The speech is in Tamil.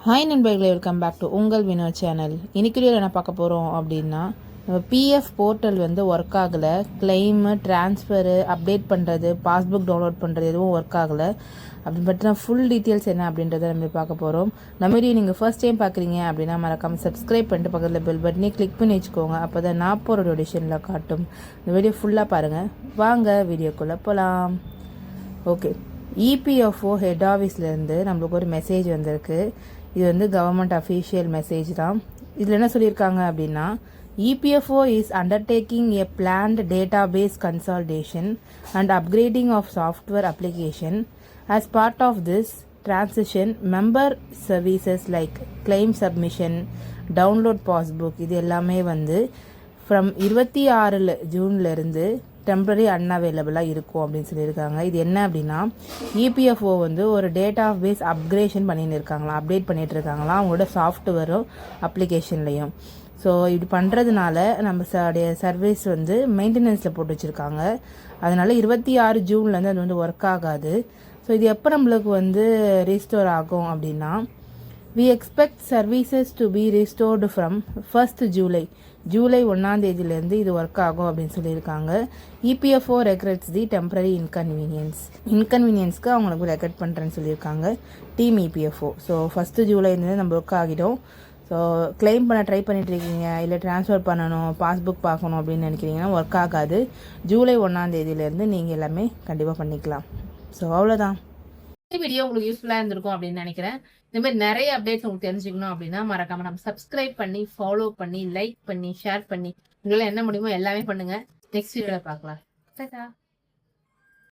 ஹாய் நண்பர்களே, வெல்கம் பேக் டு உங்கள் வினோத் சேனல். இன்னைக்கு என்ன பார்க்க போகிறோம் அப்படின்னா, நம்ம பிஎஃப் போர்ட்டல் வந்து ஒர்க் ஆகலை. கிளைமு, ட்ரான்ஸ்ஃபரு, அப்டேட் பண்ணுறது, பாஸ்புக் டவுன்லோட் பண்ணுறது எதுவும் ஒர்க் ஆகலை. அப்படின்னு பற்றின ஃபுல் டீட்டெயில்ஸ் என்ன அப்படின்றத நம்ம பார்க்க போகிறோம். நம்ம வீடியோ நீங்கள் ஃபர்ஸ்ட் டைம் பார்க்குறீங்க அப்படின்னா மறக்காமல் சப்ஸ்கிரைப் பண்ணிட்டு பக்கத்தில் பெல் பட்டனே கிளிக் பண்ணி வச்சுக்கோங்க. அப்போ தான் நான் போகிற ஆடிஷனில் காட்டும். இந்த வீடியோ ஃபுல்லாக பாருங்கள். வாங்க வீடியோக்குள்ளே போகலாம். ஓகே, இபிஎஃப்ஓ ஹெட் ஆஃபீஸ்லேருந்து நம்மளுக்கு ஒரு மெசேஜ் வந்திருக்கு. இது வந்து கவர்மெண்ட் அஃபீஷியல் மெசேஜ் தான். இதில் என்ன சொல்லியிருக்காங்க அப்படின்னா, EPFO is undertaking a planned database consolidation and upgrading of software application. As part of this transition, member services like claim submission, download passbook இது எல்லாமே வந்து ஃப்ரம் 26 ஜூன்லேருந்து டெம்பரரி அன்அவைலபிளாக இருக்கும் அப்படின்னு சொல்லியிருக்காங்க. இது என்ன அப்படின்னா, இபிஎஃப்ஓ வந்து ஒரு டேட்டா பேஸ் அப்கிரேஷன் பண்ணின்னு இருக்காங்களாம், அப்டேட் பண்ணிட்டு இருக்காங்களாம் அவங்களோட சாஃப்ட்வேரும் அப்ளிகேஷன்லையும். ஸோ இப்படி பண்ணுறதுனால நம்ம சர்வீஸ் வந்து மெயின்டெனன்ஸில் போட்டு வச்சுருக்காங்க. அதனால 26 ஜூன்லேருந்து அது வந்து ஒர்க் ஆகாது. ஸோ இது எப்போ நம்மளுக்கு வந்து ரீஸ்டோர் ஆகும் அப்படின்னா, we expect services to be restored from 1st July 1ஆம் தேதியிலேருந்து இது ஒர்க் ஆகும் அப்படின்னு சொல்லியிருக்காங்க. இபிஎஃப்ஓ ரெக்ரெட்ஸ் தி டெம்பரரி இன்கன்வீனியன்ஸ்க்கு அவங்களுக்கு ரெக்கட் பண்ணுறேன்னு சொல்லியிருக்காங்க டீம் இபிஎஃப்ஓ. ஸோ 1st ஜூலைலேருந்து நம்ம ஒர்க் ஆகிடும். ஸோ கிளைம் பண்ண ட்ரை பண்ணிட்டு இருக்கீங்க, இல்லை ட்ரான்ஸ்ஃபர் பண்ணணும், பாஸ்புக் பார்க்கணும் அப்படின்னு நினைக்கிறீங்கன்னா ஒர்க் ஆகாது. ஜூலை 1ஆம் தேதியிலேருந்து நீங்கள் எல்லாமே கண்டிப்பாக பண்ணிக்கலாம். ஸோ அவ்வளோதான். இந்த வீடியோ உங்களுக்கு யூஸ்ஃபுல்லாக இருந்திருக்கும் அப்படின்னு நினைக்கிறேன். இந்த மாதிரி நிறைய அப்டேட்ஸ் உங்களுக்கு தெரிஞ்சுக்கணும் அப்படின்னா மறக்காம நம்ம சப்ஸ்கிரைப் பண்ணி, ஃபாலோ பண்ணி, லைக் பண்ணி, ஷேர் பண்ணி, உங்களால் என்ன முடியுமோ எல்லாமே பண்ணுங்க. நெக்ஸ்ட் வீடியோவில் பார்க்கலாம்.